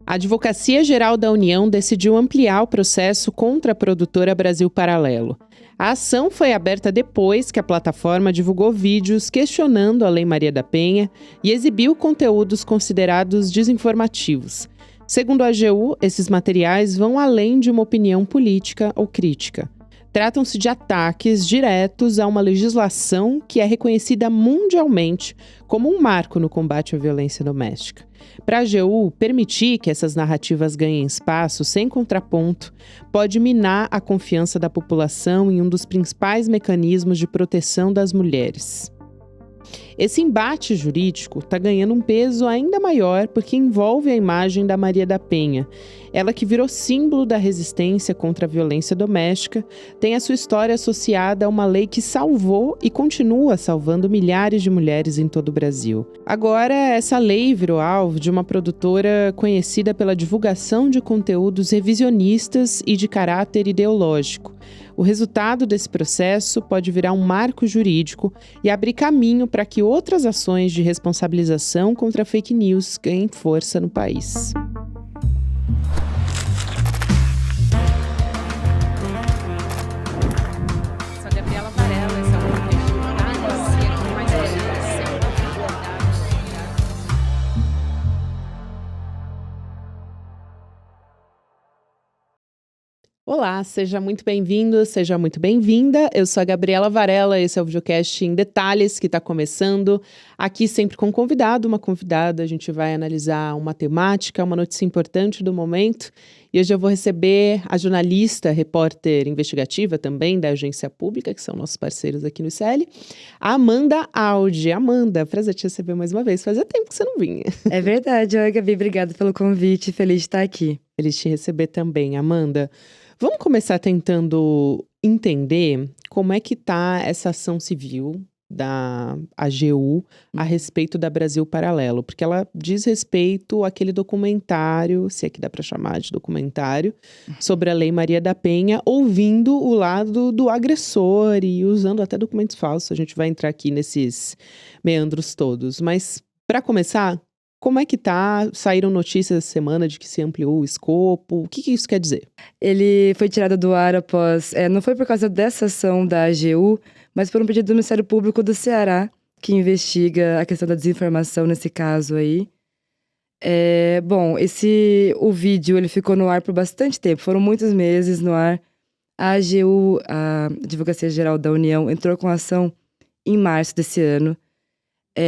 A Advocacia Geral da União decidiu ampliar o processo contra a produtora Brasil Paralelo. A ação foi aberta depois que a plataforma divulgou vídeos questionando a Lei Maria da Penha e exibiu conteúdos considerados desinformativos. Segundo a AGU, esses materiais vão além de uma opinião política ou crítica. Tratam-se de ataques diretos a uma legislação que é reconhecida mundialmente como um marco no combate à violência doméstica. Para a AGU, permitir que essas narrativas ganhem espaço sem contraponto pode minar a confiança da população em um dos principais mecanismos de proteção das mulheres. Esse embate jurídico está ganhando um peso ainda maior porque envolve a imagem da Maria da Penha. Ela, que virou símbolo da resistência contra a violência doméstica, tem a sua história associada a uma lei que salvou e continua salvando milhares de mulheres em todo o Brasil. Agora, essa lei virou alvo de uma produtora conhecida pela divulgação de conteúdos revisionistas e de caráter ideológico. O resultado desse processo pode virar um marco jurídico e abrir caminho para que outras ações de responsabilização contra fake news ganhem força no país. Sou a Gabriela Varela, esse é o podcast Detalhes, e aqui mais Olá, seja muito bem-vindo, seja muito bem-vinda. Eu sou a Gabriela Varela, esse é o videocast em Detalhes que está começando. Aqui sempre com um convidado, uma convidada, a gente vai analisar uma temática, uma notícia importante do momento. E hoje eu vou receber a jornalista, repórter investigativa também da Agência Pública, que são nossos parceiros aqui no ICL, a Amanda Audi. Amanda, prazer te receber mais uma vez. Fazia tempo que você não vinha. É verdade. Oi, Gabi, obrigada pelo convite. Feliz de estar aqui. Feliz de te receber também, Amanda. Vamos começar tentando entender como é que está essa ação civil da AGU a respeito da Brasil Paralelo, porque ela diz respeito àquele documentário, se é que dá para chamar de documentário, sobre a Lei Maria da Penha, ouvindo o lado do agressor e usando até documentos falsos. A gente vai entrar aqui nesses meandros todos, mas para começar, como é que tá? Saíram notícias essa semana de que se ampliou o escopo. O que isso quer dizer? Ele foi tirado do ar após... não foi por causa dessa ação da AGU, mas por um pedido do Ministério Público do Ceará, que investiga a questão da desinformação nesse caso aí. O vídeo ele ficou no ar por bastante tempo. Foram muitos meses no ar. A AGU, a Advocacia Geral da União, entrou com ação em março desse ano.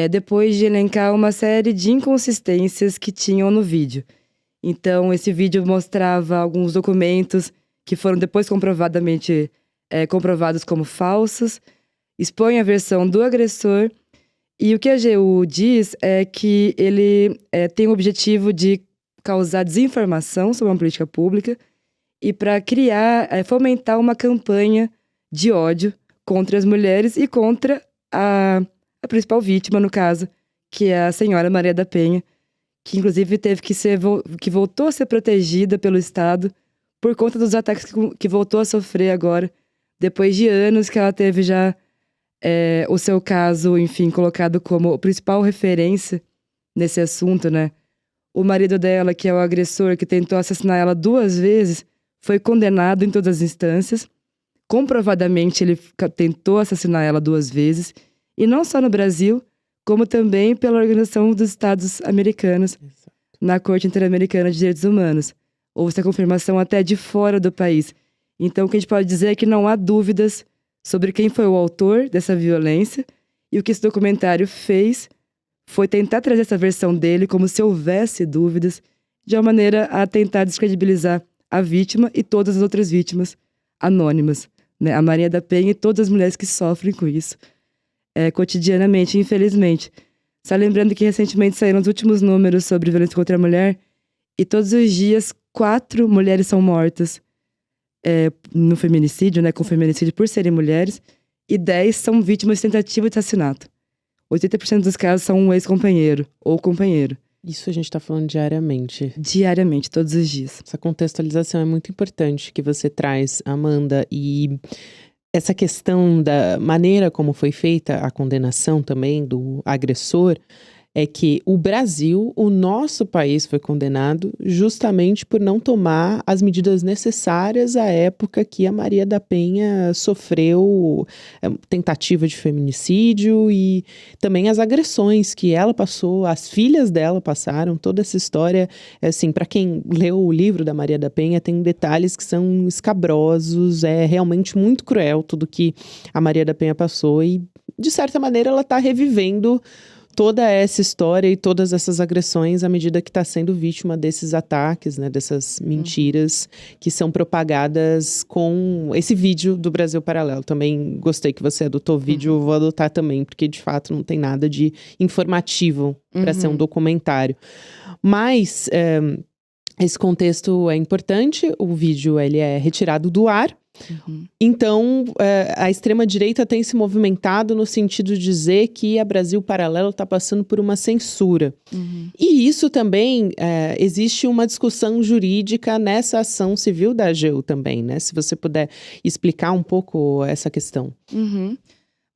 Depois de elencar uma série de inconsistências que tinham no vídeo. Então, esse vídeo mostrava alguns documentos que foram depois comprovadamente comprovados como falsos, expõe a versão do agressor, e o que a AGU diz é que ele tem o objetivo de causar desinformação sobre uma política pública e para fomentar uma campanha de ódio contra as mulheres e contra a principal vítima, no caso, que é a senhora Maria da Penha, que inclusive teve que voltou a ser protegida pelo Estado por conta dos ataques que voltou a sofrer agora, depois de anos que ela teve já o seu caso, enfim, colocado como principal referência nesse assunto, né? O marido dela, que é o agressor, que tentou assassinar ela 2 vezes, foi condenado em todas as instâncias. Comprovadamente, ele tentou assassinar ela 2 vezes. E não só no Brasil, como também pela Organização dos Estados Americanos, na Corte Interamericana de Direitos Humanos. Houve essa confirmação até de fora do país. Então, o que a gente pode dizer é que não há dúvidas sobre quem foi o autor dessa violência, e o que esse documentário fez foi tentar trazer essa versão dele como se houvesse dúvidas, de uma maneira a tentar descredibilizar a vítima e todas as outras vítimas anônimas, né? A Maria da Penha e todas as mulheres que sofrem com isso. Cotidianamente, infelizmente. Só lembrando que recentemente saíram os últimos números sobre violência contra a mulher, e todos os dias 4 mulheres são mortas no feminicídio, né, com feminicídio por serem mulheres, e 10 são vítimas de tentativa de assassinato. 80% dos casos são um ex-companheiro ou companheiro. Isso a gente está falando diariamente. Diariamente, todos os dias. Essa contextualização é muito importante que você traz, Amanda, e essa questão da maneira como foi feita a condenação também do agressor é que o Brasil, o nosso país, foi condenado justamente por não tomar as medidas necessárias à época que a Maria da Penha sofreu tentativa de feminicídio e também as agressões que ela passou, as filhas dela passaram, toda essa história, assim, para quem leu o livro da Maria da Penha, tem detalhes que são escabrosos, é realmente muito cruel tudo que a Maria da Penha passou e, de certa maneira, ela está revivendo toda essa história e todas essas agressões à medida que está sendo vítima desses ataques, né, dessas mentiras que são propagadas com esse vídeo do Brasil Paralelo. Também gostei que você adotou o vídeo, vou adotar também, porque de fato não tem nada de informativo para ser um documentário. Mas esse contexto é importante, o vídeo ele é retirado do ar. Então, a extrema-direita tem se movimentado no sentido de dizer que a Brasil Paralelo está passando por uma censura. E isso também, existe uma discussão jurídica nessa ação civil da AGU também, né? Se você puder explicar um pouco essa questão.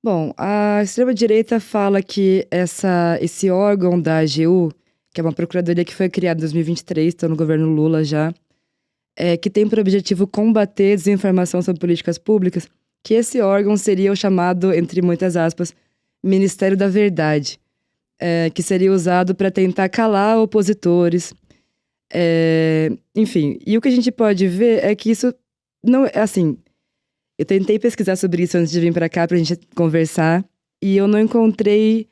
Bom, a extrema-direita fala que esse órgão da AGU, que é uma procuradoria que foi criada em 2023, está no governo Lula já, que tem por objetivo combater desinformação sobre políticas públicas, que esse órgão seria o chamado, entre muitas aspas, Ministério da Verdade, que seria usado para tentar calar opositores. Enfim, e o que a gente pode ver é que isso não é assim. Eu tentei pesquisar sobre isso antes de vir para cá para a gente conversar, e eu não encontrei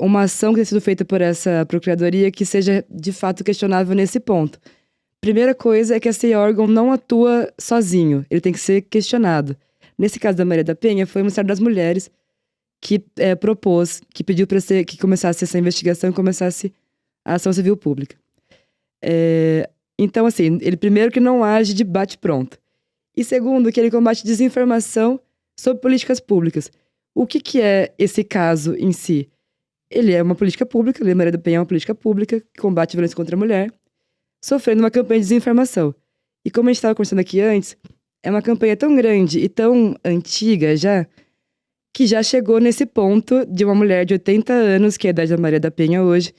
uma ação que tenha sido feita por essa procuradoria que seja de fato questionável nesse ponto. Primeira coisa é que esse órgão não atua sozinho, ele tem que ser questionado. Nesse caso da Maria da Penha, foi o Ministério das Mulheres que propôs, que pediu para que começasse essa investigação e começasse a ação civil pública. Então, assim, ele primeiro que não age de bate-pronto. E segundo, que ele combate desinformação sobre políticas públicas. O que é esse caso em si? Ele é uma política pública, a Maria da Penha é uma política pública que combate a violência contra a mulher, sofrendo uma campanha de desinformação. E como a gente estava conversando aqui antes, é uma campanha tão grande e tão antiga já, que já chegou nesse ponto de uma mulher de 80 anos, que é a idade da Maria da Penha hoje,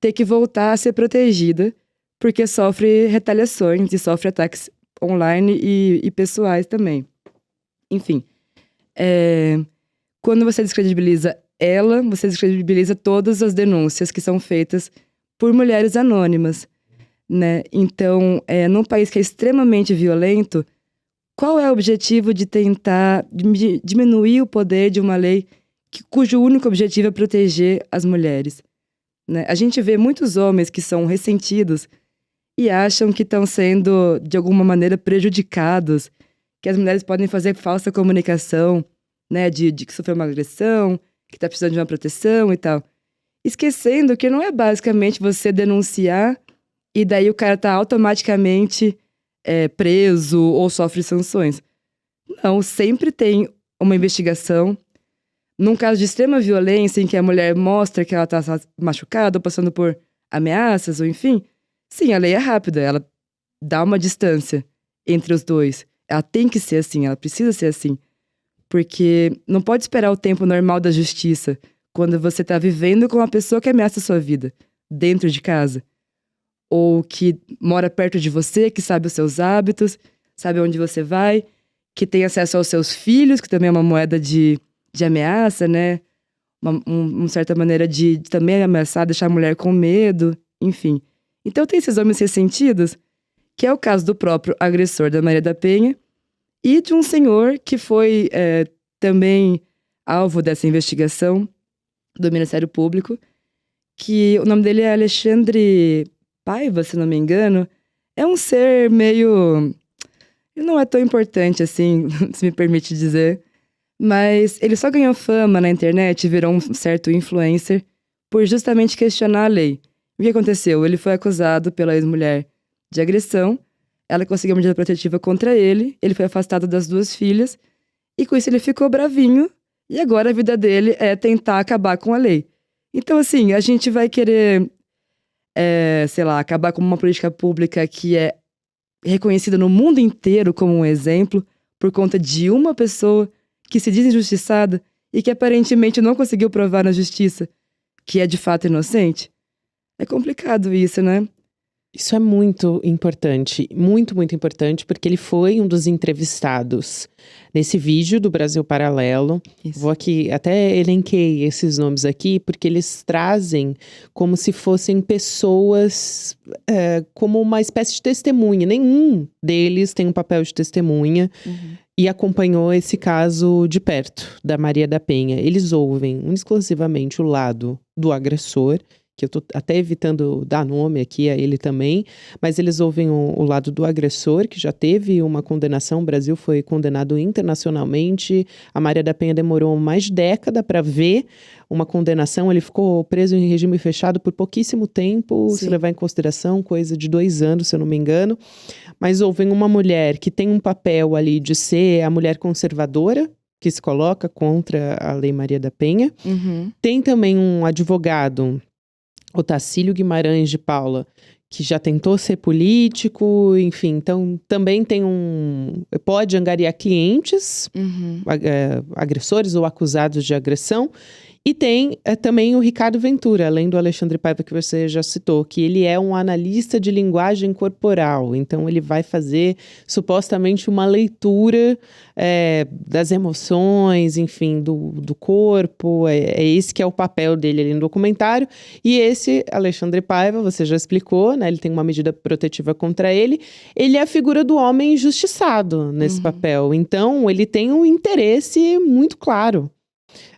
ter que voltar a ser protegida, porque sofre retaliações e sofre ataques online e pessoais também. Enfim, quando você descredibiliza ela, você descredibiliza todas as denúncias que são feitas por mulheres anônimas. Né? Então, num país que é extremamente violento, qual é o objetivo de tentar diminuir o poder de uma lei cujo único objetivo é proteger as mulheres? Né? A gente vê muitos homens que são ressentidos e acham que estão sendo, de alguma maneira, prejudicados, que as mulheres podem fazer falsa comunicação, né? de que sofreu uma agressão, que está precisando de uma proteção e tal. Esquecendo que não é basicamente você denunciar e daí o cara tá automaticamente preso ou sofre sanções. Não, sempre tem uma investigação. Num caso de extrema violência, em que a mulher mostra que ela tá machucada ou passando por ameaças, ou enfim, sim, a lei é rápida, ela dá uma distância entre os dois. Ela tem que ser assim, ela precisa ser assim. Porque não pode esperar o tempo normal da justiça quando você tá vivendo com uma pessoa que ameaça a sua vida, dentro de casa. Ou que mora perto de você, que sabe os seus hábitos, sabe onde você vai, que tem acesso aos seus filhos, que também é uma moeda de ameaça, né? Uma certa maneira de também ameaçar, deixar a mulher com medo, enfim. Então tem esses homens ressentidos, que é o caso do próprio agressor da Maria da Penha, e de um senhor que foi também alvo dessa investigação do Ministério Público, que o nome dele é Alexandre Paiva, se não me engano. É um ser meio... Ele não é tão importante assim, se me permite dizer, mas ele só ganhou fama na internet e virou um certo influencer por justamente questionar a lei. O que aconteceu? Ele foi acusado pela ex-mulher de agressão, ela conseguiu uma medida protetiva contra ele foi afastado das 2 filhas, e com isso ele ficou bravinho, e agora a vida dele é tentar acabar com a lei. Então, assim, a gente vai querer, sei lá, acabar com uma política pública que é reconhecida no mundo inteiro como um exemplo, por conta de uma pessoa que se diz injustiçada e que aparentemente não conseguiu provar na justiça que é de fato inocente? É complicado isso, né? Isso é muito importante, muito, muito importante, porque ele foi um dos entrevistados nesse vídeo do Brasil Paralelo. Isso. Vou aqui, até elenquei esses nomes aqui, porque eles trazem como se fossem pessoas, como uma espécie de testemunha. Nenhum deles tem um papel de testemunha. E acompanhou esse caso de perto, da Maria da Penha. Eles ouvem exclusivamente o lado do agressor, que eu tô até evitando dar nome aqui a ele também, mas eles ouvem o lado do agressor, que já teve uma condenação, o Brasil foi condenado internacionalmente, a Maria da Penha demorou mais de década para ver uma condenação, ele ficou preso em regime fechado por pouquíssimo tempo, Sim. se levar em consideração, coisa de 2 anos, se eu não me engano, mas ouvem uma mulher que tem um papel ali de ser a mulher conservadora, que se coloca contra a Lei Maria da Penha, tem também um advogado, o Tacílio Guimarães de Paula, que já tentou ser político, enfim, então também tem pode angariar clientes, agressores ou acusados de agressão, e tem também o Ricardo Ventura, além do Alexandre Paiva que você já citou, que ele é um analista de linguagem corporal, então ele vai fazer supostamente uma leitura das emoções, enfim, do corpo, é esse que é o papel dele ali no documentário, e esse Alexandre Paiva, você já explicou, né, ele tem uma medida protetiva contra ele é a figura do homem injustiçado nesse papel, então ele tem um interesse muito claro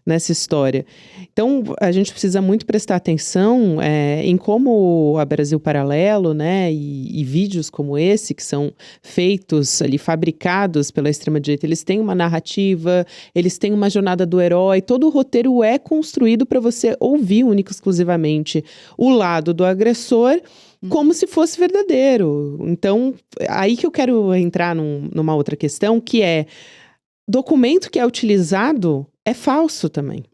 nessa história. Então, a gente precisa muito prestar atenção em como a Brasil Paralelo, né, e vídeos como esse, que são feitos ali, fabricados pela extrema-direita, eles têm uma narrativa, eles têm uma jornada do herói, todo o roteiro é construído para você ouvir única e exclusivamente o lado do agressor, como se fosse verdadeiro. Então, aí que eu quero entrar numa outra questão, que é documento que é utilizado é falso também.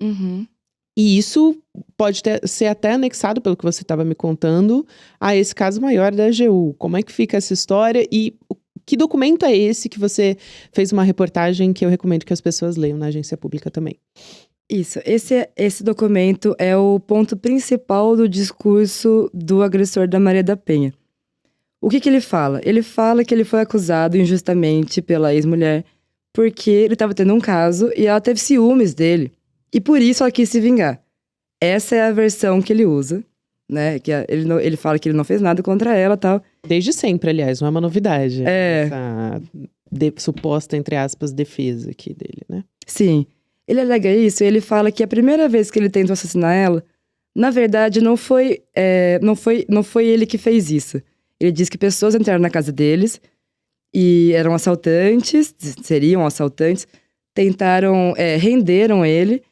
E isso pode ser até anexado, pelo que você estava me contando, a esse caso maior da AGU. Como é que fica essa história e que documento é esse que você fez uma reportagem que eu recomendo que as pessoas leiam na agência pública também? Isso, esse documento é o ponto principal do discurso do agressor da Maria da Penha. O que ele fala? Ele fala que ele foi acusado injustamente pela ex-mulher porque ele estava tendo um caso e ela teve ciúmes dele. E por isso ela quis se vingar. Essa é a versão que ele usa, né? Que ele fala que ele não fez nada contra ela e tal. Desde sempre, aliás, não é uma novidade. É. Essa suposta, entre aspas, defesa aqui dele, né? Sim. Ele alega isso e ele fala que a primeira vez que ele tentou assassinar ela, na verdade, não foi ele que fez isso. Ele diz que pessoas entraram na casa deles e eram assaltantes, seriam assaltantes, renderam ele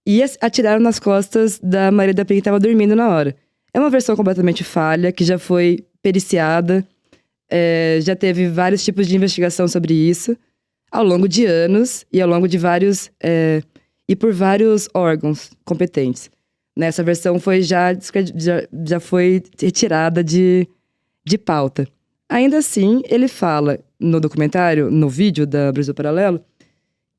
e atiraram nas costas da Maria da Penha que estava dormindo na hora. É uma versão completamente falha, que já foi periciada, já teve vários tipos de investigação sobre isso, ao longo de anos e ao longo de e por vários órgãos competentes. Essa versão foi já foi retirada de pauta. Ainda assim, ele fala no documentário, no vídeo da Brasil Paralelo,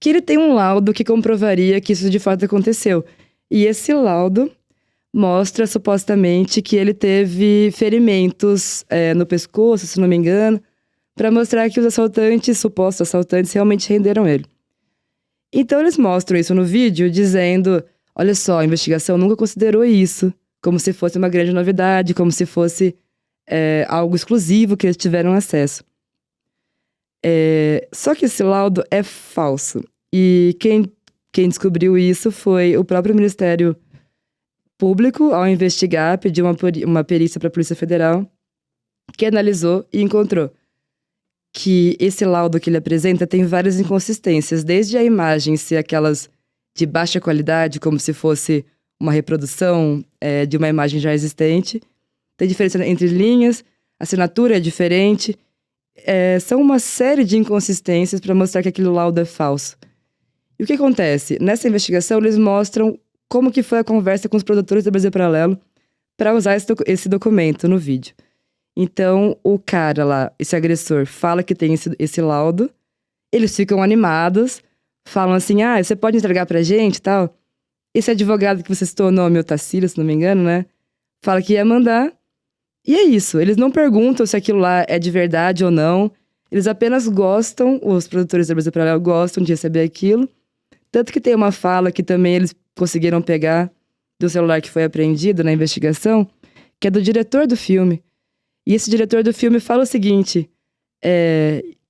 que ele tem um laudo que comprovaria que isso de fato aconteceu. E esse laudo mostra, supostamente, que ele teve ferimentos no pescoço, se não me engano, para mostrar que os supostos assaltantes, realmente renderam ele. Então eles mostram isso no vídeo, dizendo, olha só, a investigação nunca considerou isso, como se fosse uma grande novidade, como se fosse algo exclusivo que eles tiveram acesso. Só que esse laudo é falso. E quem descobriu isso foi o próprio Ministério Público, ao investigar, pediu uma perícia para a Polícia Federal, que analisou e encontrou que esse laudo que ele apresenta tem várias inconsistências, desde a imagem ser aquelas de baixa qualidade, como se fosse uma reprodução de uma imagem já existente. Tem diferença entre linhas, a assinatura é diferente. São uma série de inconsistências para mostrar que aquele laudo é falso. E o que acontece? Nessa investigação, eles mostram como que foi a conversa com os produtores do Brasil Paralelo para usar esse documento no vídeo. Então, o cara lá, esse agressor, fala que tem esse laudo, eles ficam animados, falam assim, você pode entregar pra gente e tal? Esse advogado que você citou o nome, o Tassilo, se não me engano, né? Fala que ia mandar. E é isso. Eles não perguntam se aquilo lá é de verdade ou não. Eles apenas gostam, os produtores do Brasil Paralelo gostam de receber aquilo. Tanto que tem uma fala que também eles conseguiram pegar do celular que foi apreendido na investigação, que é do diretor do filme. E esse diretor do filme fala o seguinte,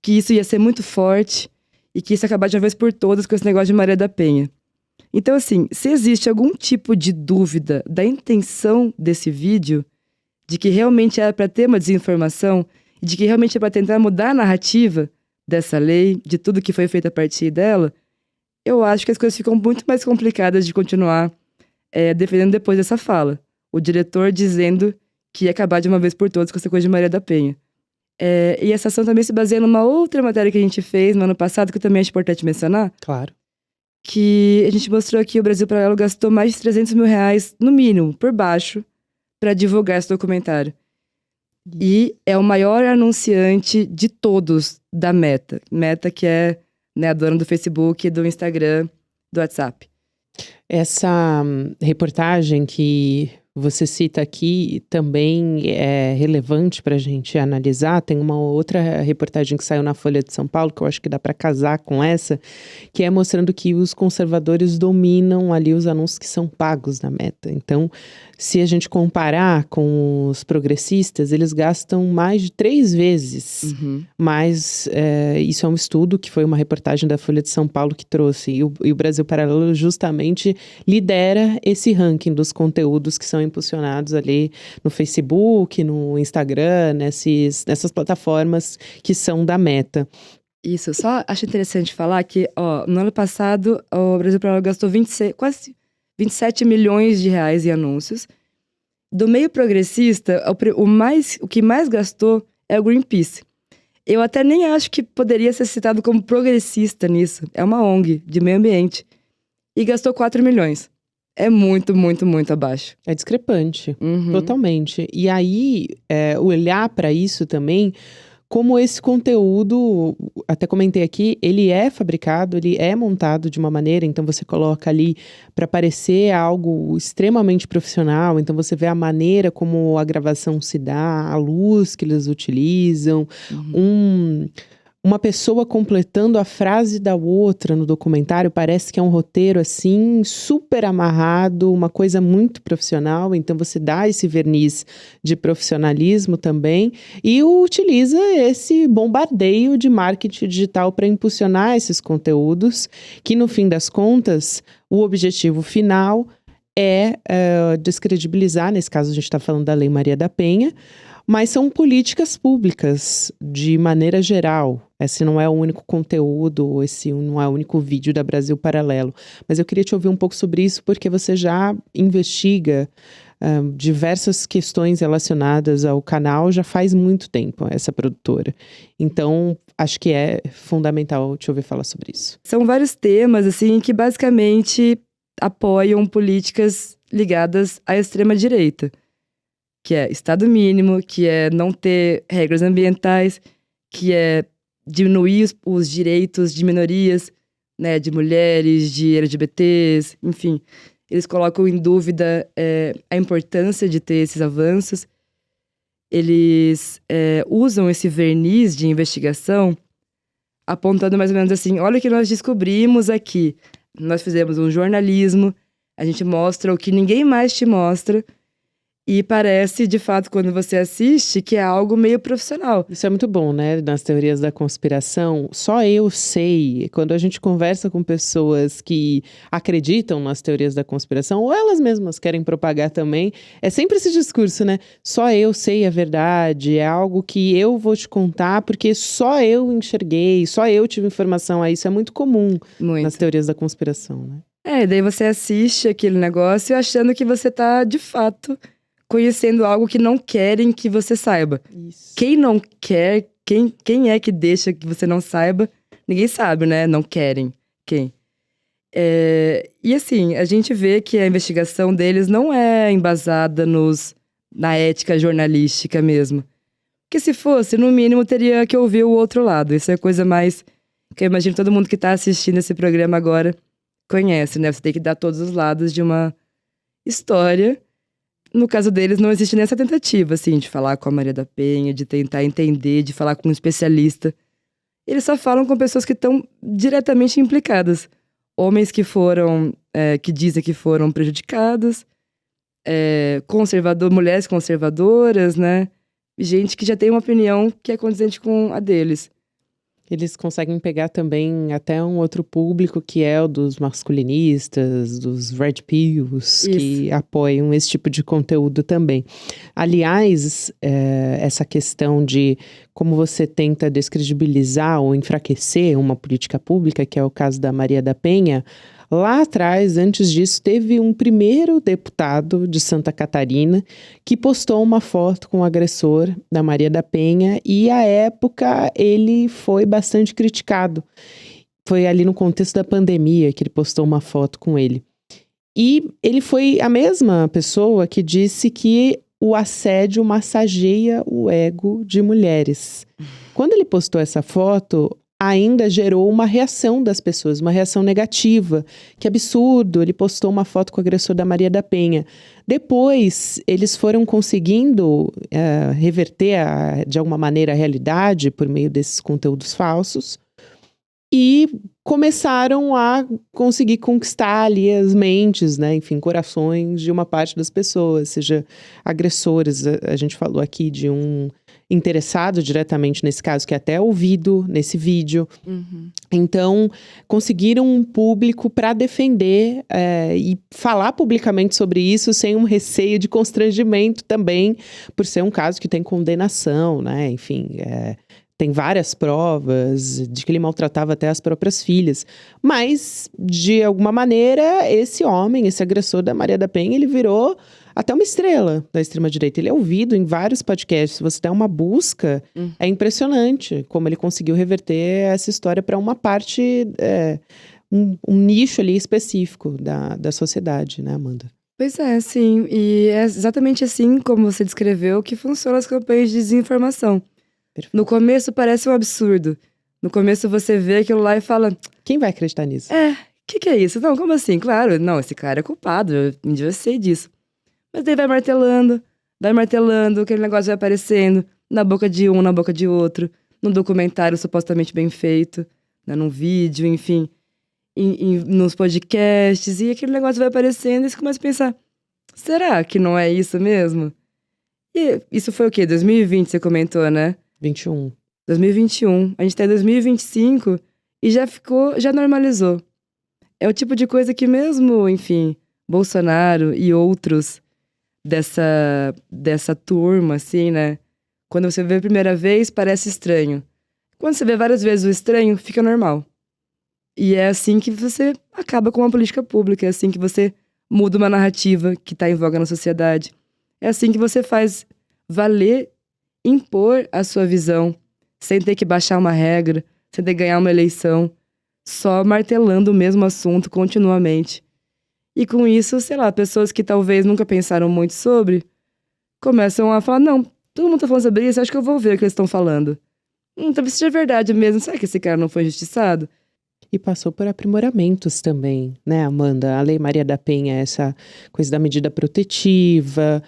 que isso ia ser muito forte e que isso ia acabar de uma vez por todas com esse negócio de Maria da Penha. Então, assim, se existe algum tipo de dúvida da intenção desse vídeo, de que realmente era para ter uma desinformação, e de que realmente é para tentar mudar a narrativa dessa lei, de tudo que foi feito a partir dela, eu acho que as coisas ficam muito mais complicadas de continuar defendendo depois dessa fala. O diretor dizendo que ia acabar de uma vez por todas com essa coisa de Maria da Penha. E essa ação também se baseia numa outra matéria que a gente fez no ano passado, que também é importante mencionar. Claro. Que a gente mostrou que o Brasil Paralelo gastou mais de 300 mil reais, no mínimo, por baixo, para divulgar esse documentário. E é o maior anunciante de todos da Meta. Meta que é, né, a dona do Facebook, do Instagram, do WhatsApp. Essa reportagem que você cita aqui também é relevante para a gente analisar. Tem uma outra reportagem que saiu na Folha de São Paulo, que eu acho que dá para casar com essa, que é mostrando que os conservadores dominam ali os anúncios que são pagos na Meta. Então, se a gente comparar com os progressistas, eles gastam mais de 3 vezes. Mas isso é um estudo que foi uma reportagem da Folha de São Paulo que trouxe. E o Brasil Paralelo justamente lidera esse ranking dos conteúdos que são impulsionados ali no Facebook, no Instagram, nessas plataformas que são da Meta. Isso, só acho interessante falar que, no ano passado, o Brasil Paralelo gastou quase 27 milhões de reais em anúncios. Do meio progressista, o que mais gastou é o Greenpeace. Eu até nem acho que poderia ser citado como progressista nisso. É uma ONG de meio ambiente. E gastou 4 milhões. É muito, muito, muito abaixo. É discrepante, totalmente. E aí, olhar para isso também, como esse conteúdo, até comentei aqui, ele é fabricado, ele é montado de uma maneira, então você coloca ali para parecer algo extremamente profissional, então você vê a maneira como a gravação se dá, a luz que eles utilizam, uma pessoa completando a frase da outra no documentário, parece que é um roteiro assim, super amarrado, uma coisa muito profissional, então você dá esse verniz de profissionalismo também e utiliza esse bombardeio de marketing digital para impulsionar esses conteúdos, que no fim das contas, o objetivo final é descredibilizar, nesse caso a gente está falando da Lei Maria da Penha, mas são políticas públicas de maneira geral. Esse não é o único conteúdo, esse não é o único vídeo da Brasil Paralelo. Mas eu queria te ouvir um pouco sobre isso, porque você já investiga diversas questões relacionadas ao canal já faz muito tempo, essa produtora. Então, acho que é fundamental te ouvir falar sobre isso. São vários temas, assim, que basicamente apoiam políticas ligadas à extrema-direita. Que é Estado mínimo, que é não ter regras ambientais, que é diminuir os direitos de minorias, né, de mulheres, de LGBTs, enfim. Eles colocam em dúvida a importância de ter esses avanços. Eles usam esse verniz de investigação apontando mais ou menos assim, olha o que nós descobrimos aqui. Nós fizemos um jornalismo, a gente mostra o que ninguém mais te mostra. E parece, de fato, quando você assiste, que é algo meio profissional. Isso é muito bom, né? Nas teorias da conspiração, só eu sei. Quando a gente conversa com pessoas que acreditam nas teorias da conspiração, ou elas mesmas querem propagar também, é sempre esse discurso, né? Só eu sei a verdade, é algo que eu vou te contar, porque só eu enxerguei, só eu tive informação a isso. É muito comum nas teorias da conspiração, né? E daí você assiste aquele negócio achando que você tá, de fato, conhecendo algo que não querem que você saiba. Isso. Quem não quer, quem é que deixa que você não saiba? Ninguém sabe, né? Não querem. Quem? E assim, a gente vê que a investigação deles não é embasada na ética jornalística mesmo. Porque se fosse, no mínimo, teria que ouvir o outro lado. Isso é a coisa mais que eu imagino todo mundo que tá assistindo esse programa agora conhece, né? Você tem que dar todos os lados de uma história. No caso deles, não existe nessa tentativa, assim, de falar com a Maria da Penha, de tentar entender, de falar com um especialista. Eles só falam com pessoas que estão diretamente implicadas. Homens que foram, que dizem que foram prejudicados, mulheres conservadoras, né? Gente que já tem uma opinião que é condizente com a deles. Eles conseguem pegar também até um outro público que é o dos masculinistas, dos red pills, que apoiam esse tipo de conteúdo também. Aliás, essa questão de como você tenta descredibilizar ou enfraquecer uma política pública, que é o caso da Maria da Penha, lá atrás, antes disso, teve um primeiro deputado de Santa Catarina que postou uma foto com o agressor da Maria da Penha e, à época, ele foi bastante criticado. Foi ali no contexto da pandemia que ele postou uma foto com ele. E ele foi a mesma pessoa que disse que o assédio massageia o ego de mulheres. Quando ele postou essa foto, ainda gerou uma reação das pessoas, uma reação negativa. Que absurdo, ele postou uma foto com o agressor da Maria da Penha. Depois, eles foram conseguindo reverter, de alguma maneira, a realidade por meio desses conteúdos falsos. E começaram a conseguir conquistar ali as mentes, né? Enfim, corações de uma parte das pessoas, seja agressores. A gente falou aqui de um interessado diretamente nesse caso, que é até ouvido nesse vídeo. Uhum. Então, conseguiram um público para defender e falar publicamente sobre isso sem um receio de constrangimento também, por ser um caso que tem condenação, né? Enfim, tem várias provas de que ele maltratava até as próprias filhas. Mas, de alguma maneira, esse homem, esse agressor da Maria da Penha, ele virou até uma estrela da extrema-direita. Ele é ouvido em vários podcasts. Se você der uma busca, é impressionante como ele conseguiu reverter essa história para uma parte, um nicho ali específico da sociedade, né, Amanda? Pois é, sim. E é exatamente assim como você descreveu que funcionam as campanhas de desinformação. Perfeito. No começo parece um absurdo. No começo você vê aquilo lá e fala... Quem vai acreditar nisso? O que é isso? Não, como assim? Claro, não, esse cara é culpado, eu sei disso. Mas daí vai martelando, aquele negócio vai aparecendo na boca de um, na boca de outro, num documentário supostamente bem feito, né, num vídeo, enfim, nos podcasts, e aquele negócio vai aparecendo e você começa a pensar, será que não é isso mesmo? E isso foi o quê? 2020 você comentou, né? 2021. A gente tá em 2025 e já normalizou. É o tipo de coisa que mesmo, enfim, Bolsonaro e outros dessa turma, assim, né? Quando você vê a primeira vez, parece estranho. Quando você vê várias vezes o estranho, fica normal. E é assim que você acaba com uma política pública, é assim que você muda uma narrativa que tá em voga na sociedade. É assim que você faz valer, impor a sua visão, sem ter que baixar uma regra, sem ter que ganhar uma eleição, só martelando o mesmo assunto continuamente. E com isso, sei lá, pessoas que talvez nunca pensaram muito sobre, começam a falar, não, todo mundo tá falando sobre isso, acho que eu vou ver o que eles estão falando. Talvez seja verdade mesmo, será que esse cara não foi injustiçado? E passou por aprimoramentos também, né, Amanda? A Lei Maria da Penha, essa coisa da medida protetiva,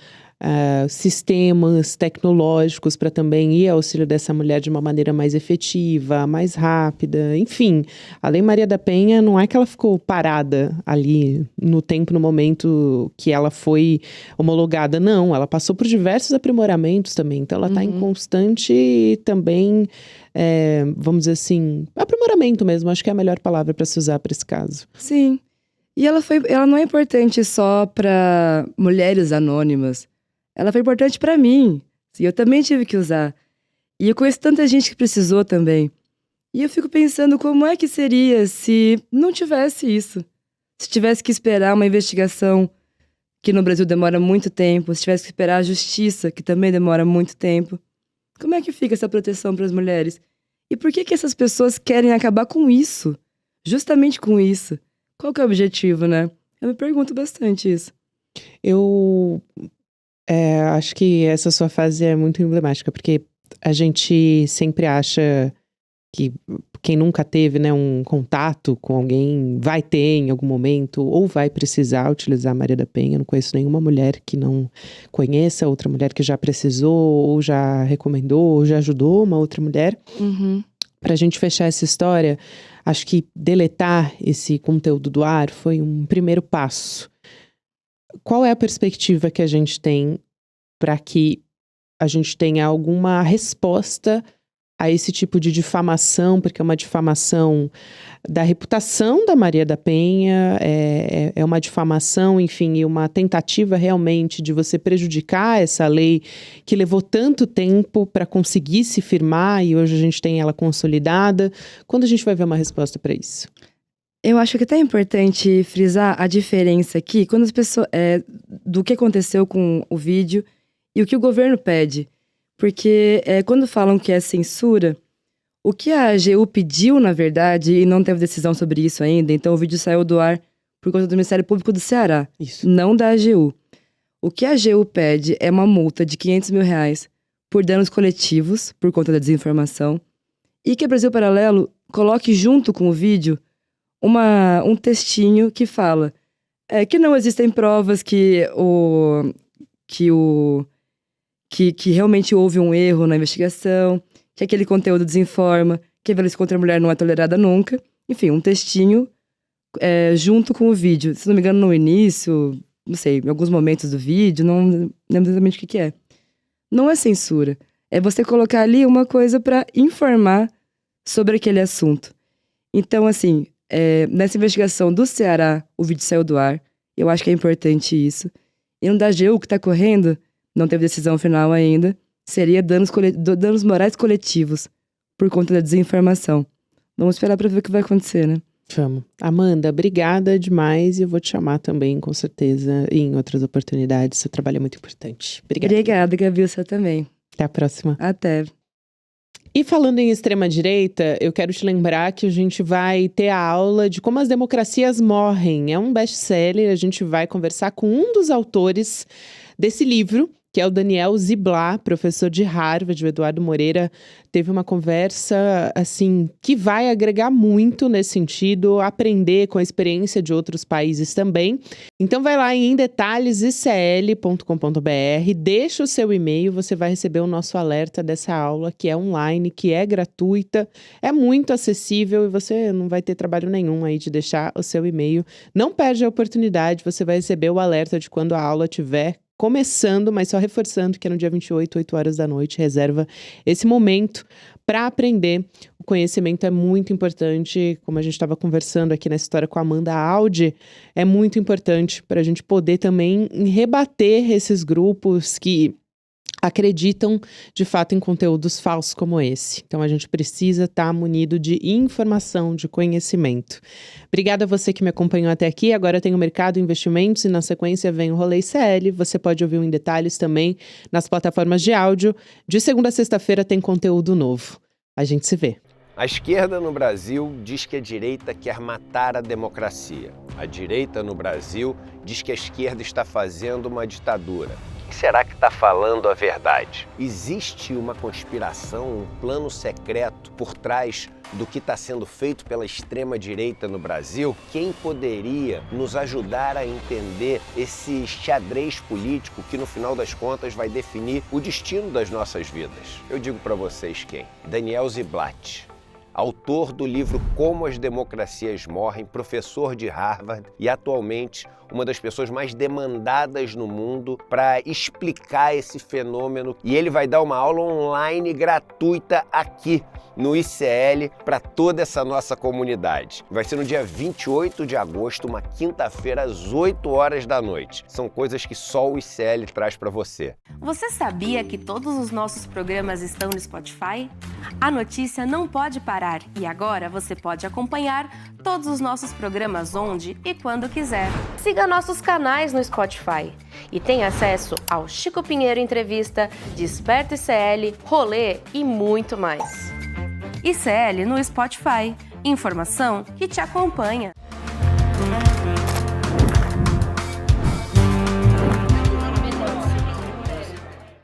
sistemas tecnológicos para também ir ao auxílio dessa mulher de uma maneira mais efetiva, mais rápida, enfim. A Lei Maria da Penha não é que ela ficou parada ali no tempo, no momento que ela foi homologada, não. Ela passou por diversos aprimoramentos também, então ela está em constante também, vamos dizer assim, aprimoramento mesmo, acho que é a melhor palavra para se usar para esse caso. Sim, e ela não é importante só para mulheres anônimas. Ela foi importante pra mim. E eu também tive que usar. E eu conheço tanta gente que precisou também. E eu fico pensando como é que seria se não tivesse isso. Se tivesse que esperar uma investigação, que no Brasil demora muito tempo. Se tivesse que esperar a justiça, que também demora muito tempo. Como é que fica essa proteção para as mulheres? E por que essas pessoas querem acabar com isso? Justamente com isso. Qual que é o objetivo, né? Eu me pergunto bastante isso. Eu acho que essa sua fase é muito emblemática, porque a gente sempre acha que quem nunca teve, né, um contato com alguém vai ter em algum momento ou vai precisar utilizar a Maria da Penha. Eu não conheço nenhuma mulher que não conheça outra mulher que já precisou ou já recomendou ou já ajudou uma outra mulher. Para a gente fechar essa história, acho que deletar esse conteúdo do ar foi um primeiro passo. Qual é a perspectiva que a gente tem para que a gente tenha alguma resposta a esse tipo de difamação, porque é uma difamação da reputação da Maria da Penha, é uma difamação, enfim, e uma tentativa realmente de você prejudicar essa lei que levou tanto tempo para conseguir se firmar e hoje a gente tem ela consolidada. Quando a gente vai ver uma resposta para isso? Eu acho que até é importante frisar a diferença aqui, quando as pessoas, do que aconteceu com o vídeo e o que o governo pede. Porque quando falam que é censura, o que a AGU pediu, na verdade, e não teve decisão sobre isso ainda, então o vídeo saiu do ar por conta do Ministério Público do Ceará, não da AGU. O que a AGU pede é uma multa de R$500 mil por danos coletivos, por conta da desinformação, e que a Brasil Paralelo coloque junto com o vídeo um textinho que fala que não existem provas que realmente houve um erro na investigação, que aquele conteúdo desinforma, que a violência contra a mulher não é tolerada nunca. Enfim, um textinho junto com o vídeo. Se não me engano, no início, não sei, em alguns momentos do vídeo, não lembro exatamente o que é. Não é censura. É você colocar ali uma coisa para informar sobre aquele assunto. Então, assim, nessa investigação do Ceará, o vídeo saiu do ar. Eu acho que é importante isso. E no da AGU, que está correndo, não teve decisão final ainda, seria danos morais coletivos por conta da desinformação. Vamos esperar para ver o que vai acontecer, né? Vamos. Amanda, obrigada demais e eu vou te chamar também, com certeza, em outras oportunidades. Seu trabalho é muito importante. Obrigada, Gabi, você também. Até a próxima. Até. E falando em extrema-direita, eu quero te lembrar que a gente vai ter a aula de como as democracias morrem. É um best-seller, a gente vai conversar com um dos autores desse livro, que é o Daniel Ziblatt, professor de Harvard. O Eduardo Moreira teve uma conversa, assim, que vai agregar muito nesse sentido, aprender com a experiência de outros países também. Então vai lá em detalhesicl.com.br, deixa o seu e-mail, você vai receber o nosso alerta dessa aula, que é online, que é gratuita, é muito acessível e você não vai ter trabalho nenhum aí de deixar o seu e-mail. Não perde a oportunidade, você vai receber o alerta de quando a aula tiver começando, mas só reforçando que é no dia 28, 8 horas da noite, reserva esse momento para aprender. O conhecimento é muito importante, como a gente estava conversando aqui nessa história com a Amanda Audi, é muito importante para a gente poder também rebater esses grupos que acreditam, de fato, em conteúdos falsos como esse. Então, a gente precisa estar munido de informação, de conhecimento. Obrigada a você que me acompanhou até aqui. Agora tem o Mercado Investimentos e, na sequência, vem o Rolê ICL. Você pode ouvir Em Detalhes também nas plataformas de áudio. De segunda a sexta-feira tem conteúdo novo. A gente se vê. A esquerda no Brasil diz que a direita quer matar a democracia. A direita no Brasil diz que a esquerda está fazendo uma ditadura. O que será que está falando a verdade? Existe uma conspiração, um plano secreto por trás do que está sendo feito pela extrema-direita no Brasil? Quem poderia nos ajudar a entender esse xadrez político que, no final das contas, vai definir o destino das nossas vidas? Eu digo para vocês quem? Daniel Ziblatt, autor do livro Como as Democracias Morrem, professor de Harvard e atualmente uma das pessoas mais demandadas no mundo para explicar esse fenômeno. E ele vai dar uma aula online gratuita aqui no ICL para toda essa nossa comunidade. Vai ser no dia 28 de agosto, uma quinta-feira, às 8 horas da noite. São coisas que só o ICL traz para você. Você sabia que todos os nossos programas estão no Spotify? A notícia não pode parar e agora você pode acompanhar todos os nossos programas onde e quando quiser. Siga nossos canais no Spotify e tenha acesso ao Chico Pinheiro Entrevista, Desperta ICL, Rolê e muito mais. ICL no Spotify. Informação que te acompanha.